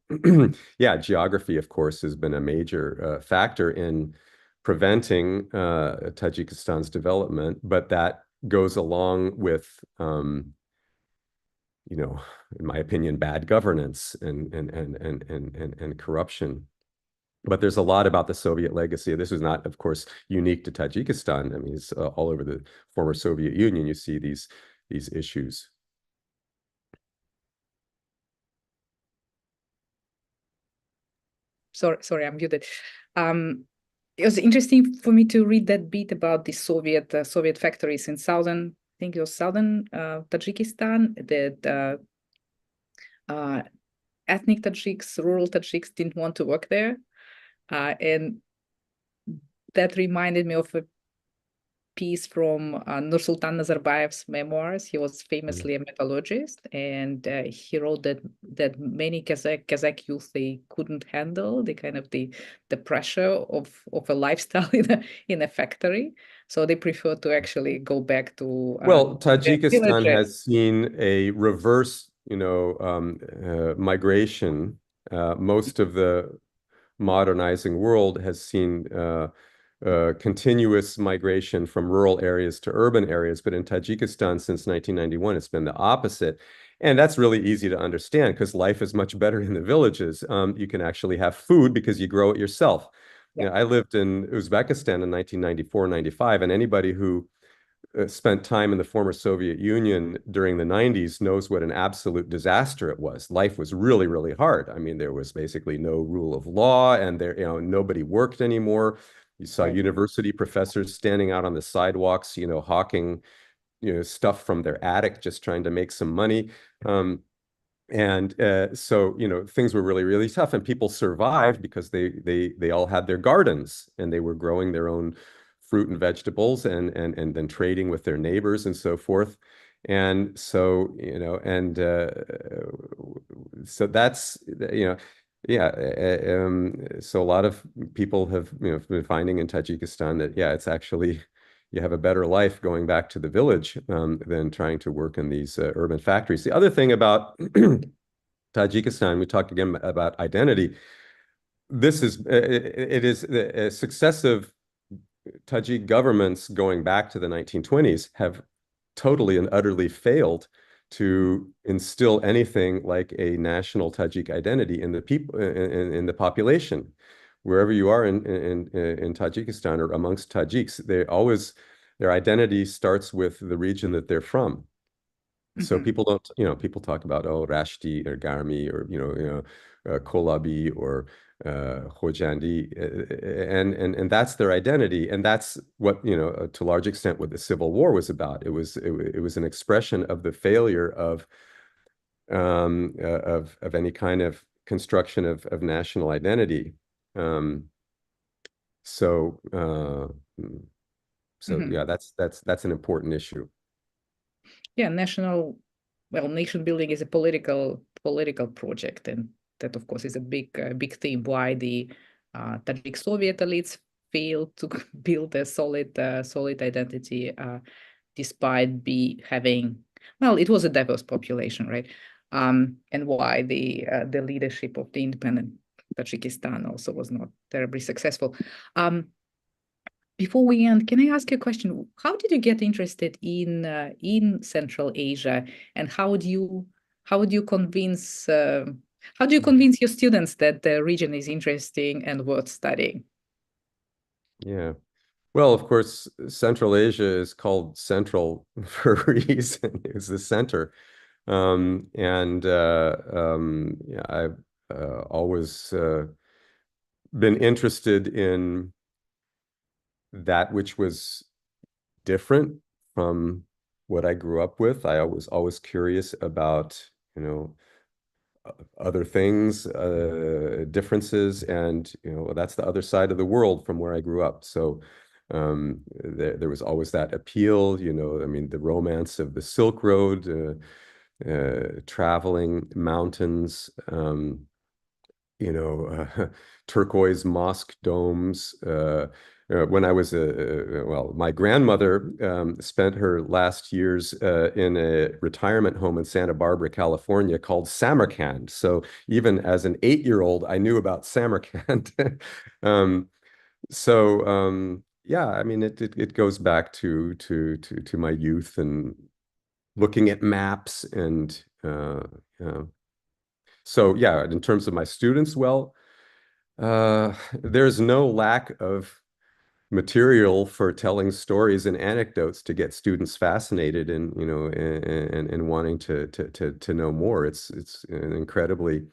yeah, geography, of course, has been a major factor in preventing Tajikistan's development, but that goes along with in my opinion, bad governance and corruption. But there's a lot about the Soviet legacy. This is not, of course, unique to Tajikistan. I mean, it's all over the former Soviet Union. You see these issues. Sorry, I'm muted. It was interesting for me to read that bit about the Soviet factories in southern, I think it was southern Tajikistan, that ethnic Tajiks, rural Tajiks didn't want to work there. And that reminded me of a piece from Nursultan Nazarbayev's memoirs. He was famously a metallurgist, and he wrote that many Kazakh youth, they couldn't handle the kind of the pressure of a lifestyle in a factory, so they prefer to actually go back to well, Tajikistan has seen a reverse migration. Most of the modernizing world has seen continuous migration from rural areas to urban areas. But in Tajikistan, since 1991, it's been the opposite. And that's really easy to understand, because life is much better in the villages. You can actually have food because you grow it yourself. Yeah. I lived in Uzbekistan in 1994, 95, and anybody who spent time in the former Soviet Union during the 90s knows what an absolute disaster it was. Life was really, really hard. I mean, there was basically no rule of law, and nobody worked anymore. You saw university professors standing out on the sidewalks, hawking, stuff from their attic, just trying to make some money. So, things were really, really tough, and people survived because they all had their gardens, and they were growing their own fruit and vegetables, and then trading with their neighbors and so forth. And so, so that's, so a lot of people have, been finding in Tajikistan that, it's actually, you have a better life going back to the village than trying to work in these urban factories. The other thing about Tajikistan, we talked again about identity. It is successive Tajik governments going back to the 1920s have totally and utterly failed to instill anything like a national Tajik identity in the people in the population. Wherever you are in Tajikistan or amongst Tajiks, their identity starts with the region that they're from. So people don't, people talk about, oh, Rashti or Garmi or, Kolabi or Khojandi, and that's their identity. And that's what, to a large extent, what the Civil War was about. It was an expression of the failure of any kind of construction of national identity. So yeah, that's an important issue. Yeah, nation building is a political project, and that of course is a big theme why the Tajik Soviet elites failed to build a solid identity despite having, well, it was a diverse population, right? And why the leadership of the independent Tajikistan also was not terribly successful. Before we end, can I ask you a question? How did you get interested in Central Asia, and how do you convince your students that the region is interesting and worth studying? Yeah. Well, of course, Central Asia is called Central for a reason. It's the center. Yeah, I've always been interested in that which was different from what I grew up with. I was always curious about, other things, differences, and that's the other side of the world from where I grew up. So there was always that appeal, I mean, the romance of the Silk Road, traveling mountains, turquoise mosque domes. When I was my grandmother spent her last years in a retirement home in Santa Barbara, California, called Samarkand. So even as an 8-year-old, I knew about Samarkand. Yeah, I mean, it goes back to my youth and looking at maps and so yeah, in terms of my students, well, there's no lack of material for telling stories and anecdotes to get students fascinated and and wanting to know more. It's an incredibly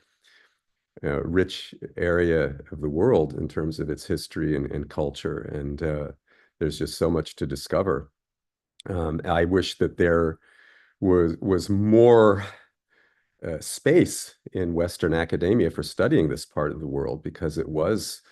rich area of the world in terms of its history and culture, and there's just so much to discover. I wish that there was more space in Western academia for studying this part of the world, because it was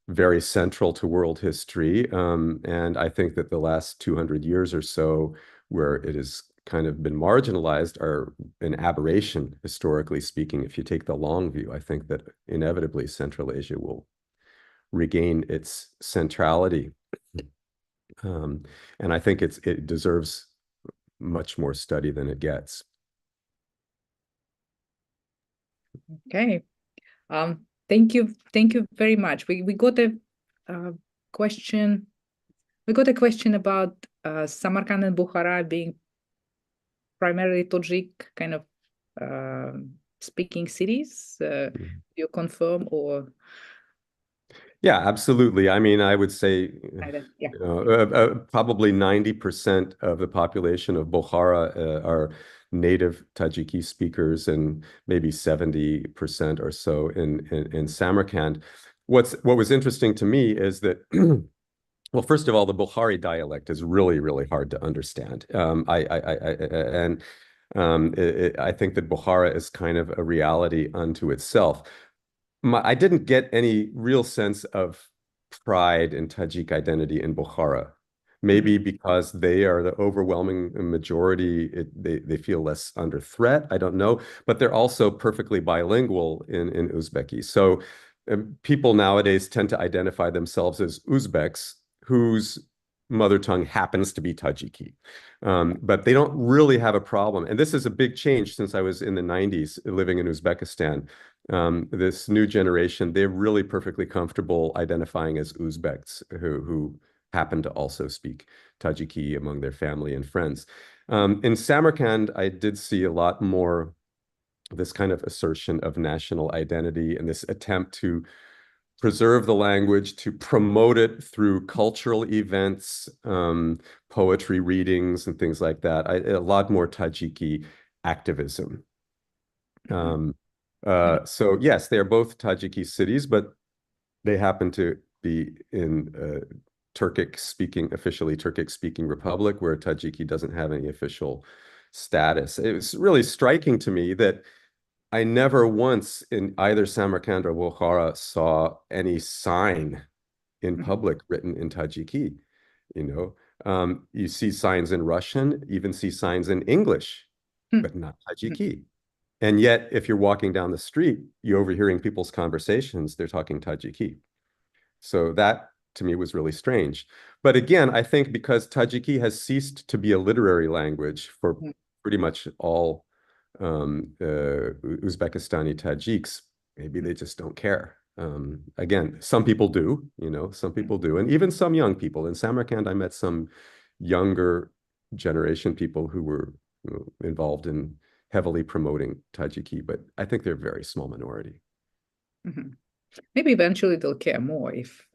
very central to world history. And I think that the last 200 years or so, where it has kind of been marginalized, are an aberration, historically speaking. If you take the long view, I think that inevitably Central Asia will regain its centrality. And I think it deserves much more study than it gets. Okay. Thank you very much. We got a question. We got a question about Samarkand and Bukhara being primarily Tajik kind of speaking cities. Do you confirm or? Yeah, absolutely. I mean, I would say Yeah. probably 90% of the population of Bukhara are native Tajiki speakers, and maybe 70% or so in Samarkand. What was interesting to me is that, well, first of all, the Bukhari dialect is really, really hard to understand. I think that Bukhara is kind of a reality unto itself. I didn't get any real sense of pride and Tajik identity in Bukhara. Maybe because they are the overwhelming majority, they feel less under threat. I don't know, but they're also perfectly bilingual in Uzbeki. So people nowadays tend to identify themselves as Uzbeks whose mother tongue happens to be Tajiki. But they don't really have a problem. And this is a big change since I was in the 90s living in Uzbekistan. This new generation, they're really perfectly comfortable identifying as Uzbeks who happen to also speak Tajiki among their family and friends. In Samarkand, I did see a lot more this kind of assertion of national identity and this attempt to preserve the language, to promote it through cultural events, poetry readings, and things like that. A lot more Tajiki activism. So yes, they are both Tajiki cities, but they happen to be in officially Turkic-speaking republic where Tajiki doesn't have any official status. It was really striking to me that I never once in either Samarkand or Bukhara saw any sign in public written in Tajiki. You see signs in Russian, even see signs in English, but not Tajiki. And yet, if you're walking down the street, you're overhearing people's conversations, they're talking Tajiki. So that, to me, was really strange. But again, I think because Tajiki has ceased to be a literary language for pretty much all Uzbekistani Tajiks, maybe they just don't care. Again, some people do, some people do. And even some young people. In Samarkand, I met some younger generation people who were involved in heavily promoting Tajiki, but I think they're a very small minority. Maybe eventually they'll care more if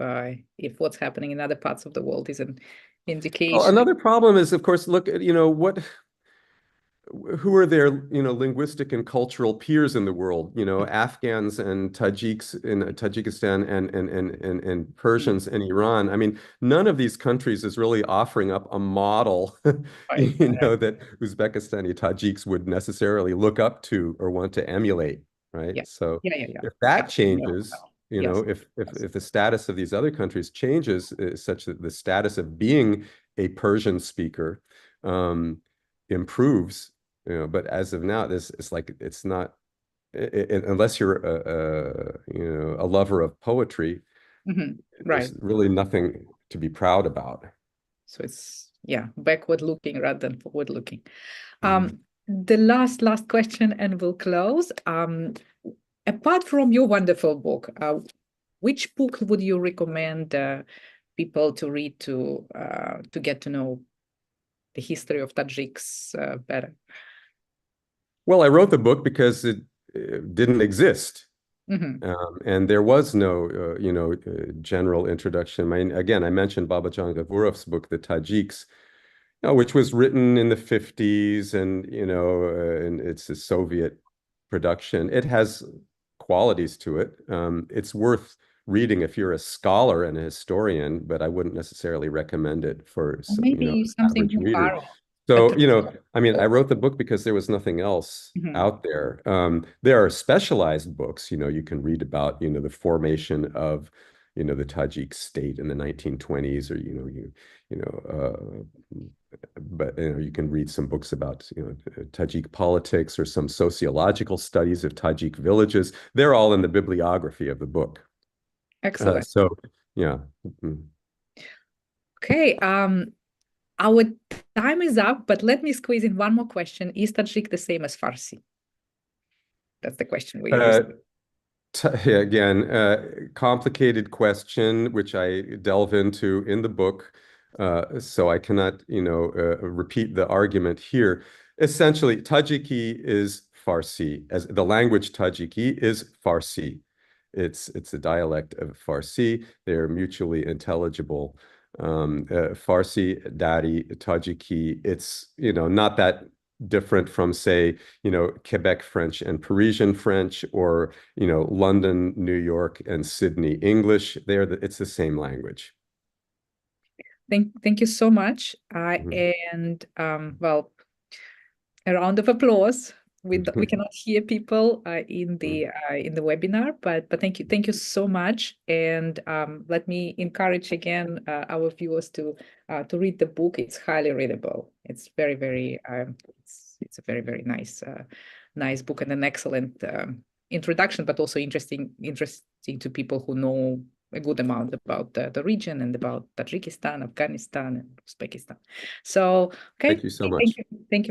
what's happening in other parts of the world is an indication. Well, another problem is, of course, look at, who are their, linguistic and cultural peers in the world? Afghans and Tajiks in Tajikistan and Persians in Iran. I mean, none of these countries is really offering up a model, that Uzbekistani Tajiks would necessarily look up to or want to emulate, right? Yeah. So yeah. if that changes, if the status of these other countries changes such that the status of being a Persian speaker improves, but as of now, it's not, unless you're a lover of poetry, there's really nothing to be proud about. So it's backward looking rather than forward looking. The last question, and we'll close. Apart from your wonderful book, which book would you recommend people to read to get to know the history of Tajiks better? Well, I wrote the book because it didn't exist. And there was no, general introduction. I mentioned Babajan Gavurov's book, The Tajiks, which was written in the 50s, and, and it's a Soviet production. It has qualities to it. It's worth reading if you're a scholar and a historian, but I wouldn't necessarily recommend it for maybe something average reader. viral. So, I wrote the book because there was nothing else out there. There are specialized books, you can read about, the formation of, the Tajik state in the 1920s, or, but you can read some books about, Tajik politics or some sociological studies of Tajik villages. They're all in the bibliography of the book. Excellent. So, yeah. Okay. Our time is up, but let me squeeze in one more question. Is Tajik the same as Farsi? That's the question we use. Again, complicated question, which I delve into in the book. So I cannot, repeat the argument here. Essentially, Tajiki is Farsi. As the language Tajiki is Farsi. It's a dialect of Farsi. They're mutually intelligible. Farsi, Dari, Tajiki, it's, not that different from, say, Quebec French and Parisian French, or, London, New York, and Sydney English. It's the same language. Thank you so much. And well, a round of applause. We cannot hear people in the webinar, but thank you so much. And let me encourage again our viewers to read the book. It's highly readable. It's very it's a very nice book, and an excellent introduction, but also interesting to people who know a good amount about the region and about Tajikistan, Afghanistan, and Uzbekistan. So, okay. Thank you so much. Thank you.